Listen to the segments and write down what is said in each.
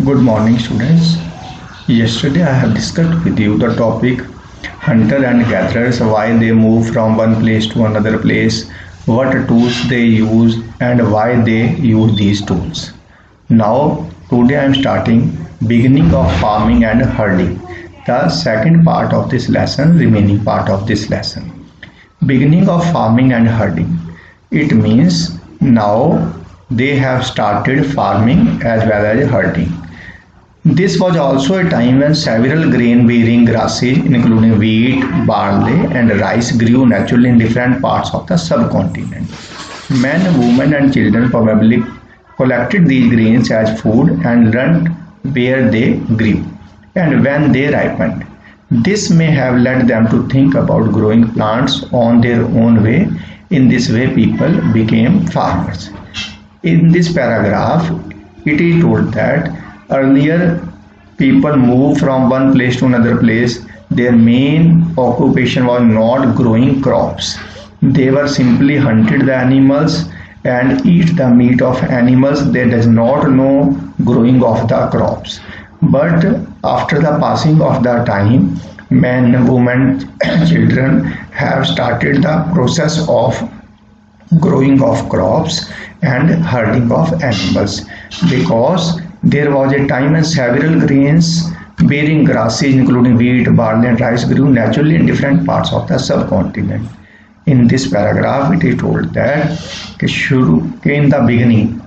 Good morning, students. Yesterday, I have discussed with you the topic hunter and gatherers, why they move from one place to another place, what tools they use, and why they use these tools. Now, today I am starting beginning of farming and herding, the second part of this lesson, remaining part of this lesson. Beginning of farming and herding. It means now they have started farming as well as herding. This was also a time when several grain-bearing grasses, including wheat, barley, and rice, grew naturally in different parts of the subcontinent. Men, women, and children probably collected these grains as food and learned where they grew and when they ripened. This may have led them to think about growing plants on their own way. In this way, people became farmers. In this paragraph, it is told that earlier people moved from one place to another place. Their main occupation was not growing crops. They were simply hunted the animals and eat the meat of animals. They does not know growing of the crops. But after the passing of the time, men, women, children have started the process of growing of crops and herding of animals, because there was a time when several grains bearing grasses including wheat, barley and rice grew naturally in different parts of the subcontinent. In this paragraph it is told that in the beginning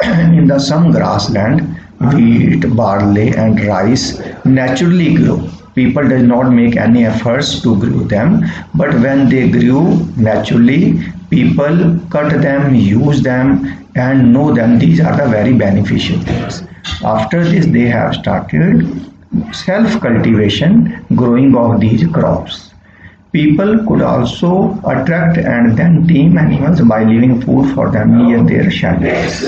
in the some grassland wheat, barley and rice naturally grew. People did not make any efforts to grow them, but when they grew naturally, people cut them, use them and know them. These are the very beneficial things. After this, they have started self-cultivation, growing of these crops. People could also attract and then tame animals by leaving food for them near their shelters.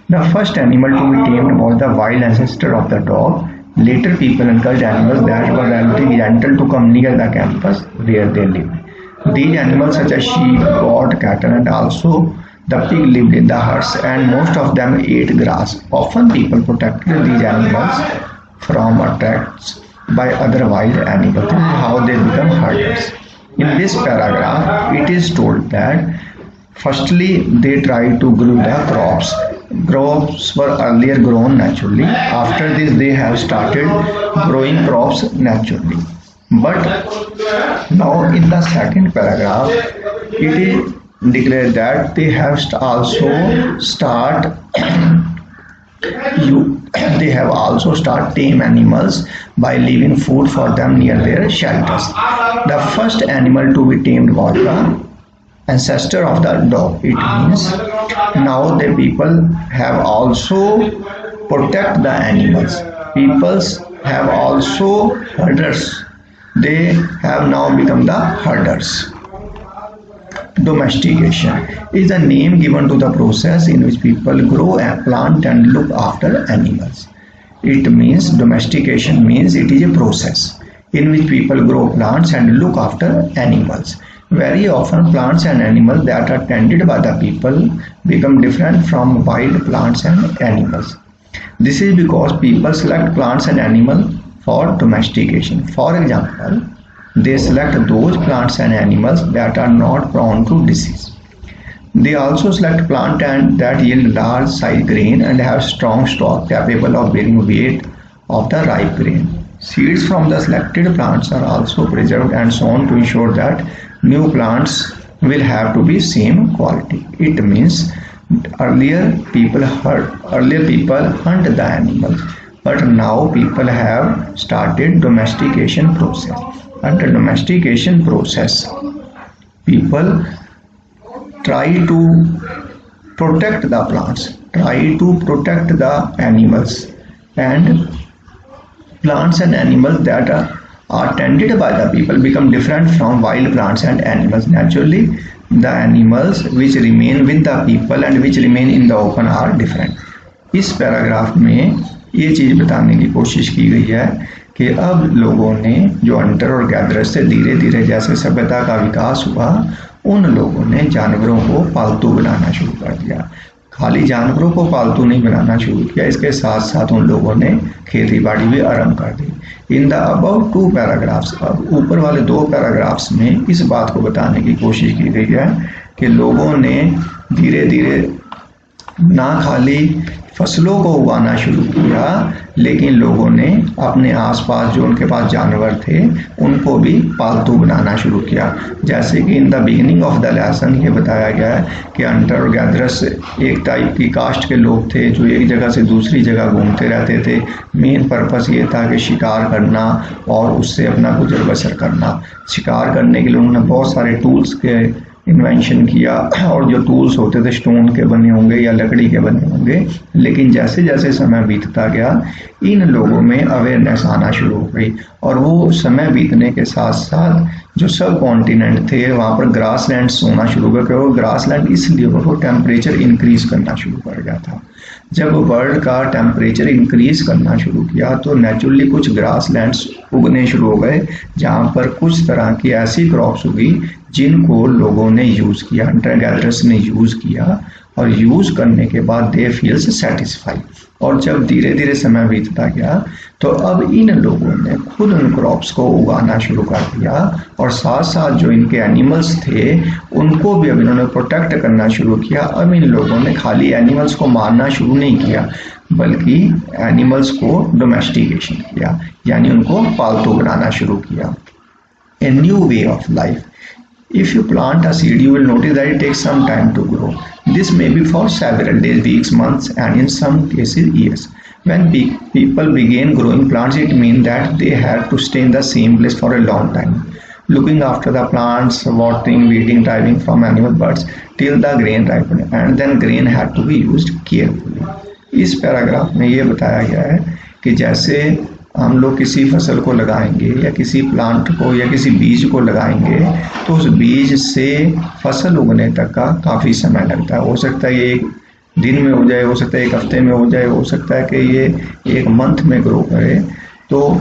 The first animal to be tamed was the wild ancestor of the dog. Later, people encouraged animals that were relatively gentle to come near the campus where they lived. These animals such as sheep, goat, cattle and also the pig lived in the herds, and most of them ate grass. Often people protected these animals from attacks by other wild animals. This is how they become herders. In this paragraph, it is told that firstly they tried to grow the crops. Crops were earlier grown naturally. After this, they have started growing crops naturally. But now in the second paragraph, it is declared that they have also start they have also start tame animals by leaving food for them near their shelters. The first animal to be tamed was the ancestor of the dog. It means now the people have also protect the animals. Peoples have also herders. They have now become the herders. Domestication is the name given to the process in which people grow and plant and look after animals. It means domestication means it is a process in which people grow plants and look after animals. Very often plants and animals that are tended by the people become different from wild plants and animals. This is because people select plants and animals for domestication. For example, they select those plants and animals that are not prone to disease. They also select plants that yield large size grain and have strong stalk capable of bearing weight of the ripe grain. Seeds from the selected plants are also preserved and sown to ensure that new plants will have to be same quality. It means earlier people hunt the animals, but now people have started domestication process. Under domestication process, people try to protect the plants, try to protect the animals, and plants and animals that are tended by the people become different from wild plants and animals. Naturally, the animals which remain with the people and which remain in the open are different. इस paragraph में ये चीज़ बताने की कोशिश की गई है कि अब लोगों ने जो हंटर और गैदरर से धीरे धीरे जैसे सभ्यता का विकास हुआ, उन लोगों ने जानवरों को पालतू बनाना शुरू कर दिया। खाली जानवरों को पालतू नहीं बनाना शुरू किया, इसके साथ साथ उन लोगों ने खेती बाड़ी भी आरंभ कर दी। इन द अबाउट 2 पैराग्राफ्स, अब ऊपर वाले 2 पैराग्राफ्स में इस बात को बताने की कोशिश की गई है कि लोगों ने धीरे धीरे ना खाली फसलों को उगाना शुरू किया, लेकिन लोगों ने अपने आसपास जो उनके पास जानवर थे उनको भी पालतू बनाना शुरू किया। जैसे कि in the beginning of the lesson ये बताया गया है कि हंटर और गैदरर्स एक टाइप की कास्ट के लोग थे जो एक जगह से दूसरी जगह घूमते रहते थे। मेन पर्पस ये था कि शिकार करना और उससे अपना गुजर बसर करना। शिकार करने के लिए उन्होंने बहुत सारे टूल्स के इन्वेंशन किया, और जो टूल्स होते थे स्टोन के बने होंगे या लकड़ी के बने होंगे। लेकिन जैसे जैसे समय बीतता गया इन लोगों में अवेयरनेस आना शुरू हो गई, और वो समय बीतने के साथ साथ जो सब कॉन्टिनेंट थे वहाँ पर ग्रास लैंड होना शुरू हो गया। ग्रास लैंड इसलिए वो टेम्परेचर इंक्रीज करना शुरू कर गया था। जब वर्ल्ड का टेम्परेचर इंक्रीज करना शुरू किया तो नेचुरली कुछ ग्रास लैंड्स उगने शुरू हो गए, जहाँ पर कुछ तरह की ऐसी क्रॉप्स उगी जिनको लोगों ने यूज़ किया, हंटर गैदरर्स ने यूज़ किया, और यूज़ करने के बाद दे फील्स सेटिस्फाइड। और जब धीरे धीरे समय बीतता गया तो अब इन लोगों ने खुद उन क्रॉप्स को उगाना शुरू कर दिया, और साथ साथ जो इनके एनिमल्स थे उनको भी अब इन्होंने प्रोटेक्ट करना शुरू किया। अब इन लोगों ने खाली एनिमल्स को मारना शुरू नहीं किया, बल्कि एनिमल्स को डोमेस्टिकेशन किया, यानी उनको पालतू बनाना शुरू किया। A new way of life. If you plant a seed, you will notice that it takes some time to grow. This may be for several days, weeks, months, and in some cases years. When people begin growing plants, it means that they have to stay in the same place for a long time, looking after the plants, watering, weeding, driving from animal birds till the grain ripened, and then grain had to be used carefully. इस paragraph में ये बताया गया है कि जैसे हम लोग किसी फसल को लगाएंगे या किसी प्लांट को या किसी बीज को लगाएंगे तो उस बीज से फसल उगने तक का काफ़ी समय लगता है। हो सकता है ये एक दिन में हो जाए, हो सकता है एक हफ्ते में हो जाए, हो सकता है कि ये एक मंथ में ग्रो करे। तो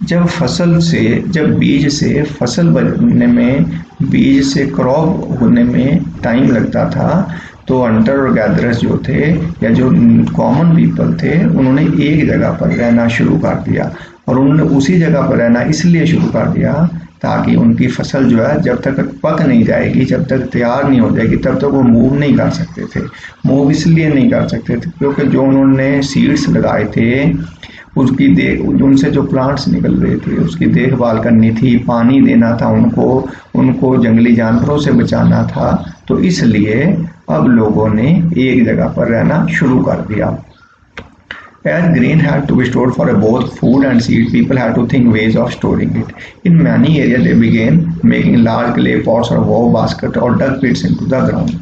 जब बीज से फसल बनने में, बीज से क्रॉप उगने में टाइम लगता था, तो हंटर और गैदरर्स जो थे या जो कॉमन पीपल थे उन्होंने एक जगह पर रहना शुरू कर दिया, और उन्होंने उसी जगह पर रहना इसलिए शुरू कर दिया ताकि उनकी फसल जो है जब तक पक नहीं जाएगी, जब तक तैयार नहीं हो जाएगी, तब तक वो मूव नहीं कर सकते थे। मूव इसलिए नहीं कर सकते थे क्योंकि जो उन्होंने सीड्स लगाए थे उनसे जो प्लांट्स निकल रहे थे उसकी देखभाल करनी थी, पानी देना था उनको जंगली जानवरों से बचाना था। तो इसलिए अब लोगों ने एक जगह पर रहना शुरू कर दिया। As grain had to be stored for both food and seed, people had to think ways of storing it. In many areas, they began making large clay pots or wow baskets or dug pits into the ground.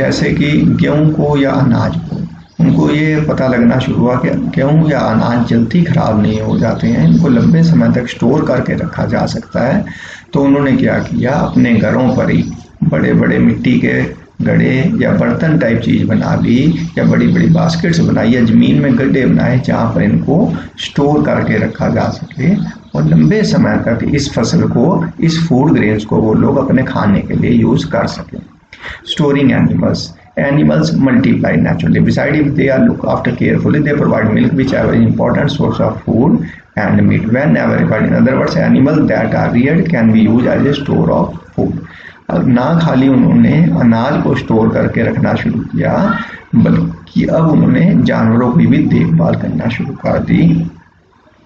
जैसे कि गेहूं को या अनाज को, उनको ये पता लगना शुरू हुआ कि गेहूं या अनाज जल्दी खराब नहीं हो जाते हैं, इनको लंबे समय तक स्टोर करके रखा जा सकता है। तो उन्होंने क्या किया, अपने घरों पर ही बड़े बड़े मिट्टी के गड्ढे या बर्तन टाइप चीज़ बना ली, या बड़ी बड़ी बास्केट्स बनाई, या ज़मीन में गड्ढे बनाए जहाँ पर इनको स्टोर करके रखा जा सके, और लंबे समय तक इस फसल को, इस फूड ग्रेन्स को वो लोग अपने खाने के लिए यूज़ कर सकें। Storing Animals multiply naturally. Besides, if they are looked after carefully, they provide milk, which are an important source of food and meat whenever required. In other words, animals that are reared can be used as a store of food. अब ना खाली उन्होंने अनाज को store करके रखना शुरू किया, बल्कि अब उन्होंने जानवरों की भी देखभाल करना शुरू कर दी,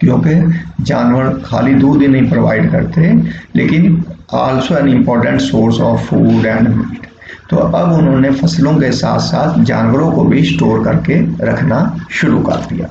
क्योंकि जानवर खाली दूध ही नहीं प्रोवाइड करते लेकिन also an important source of food and meat. तो अब उन्होंने फसलों के साथ साथ जानवरों को भी स्टोर करके रखना शुरू कर दिया।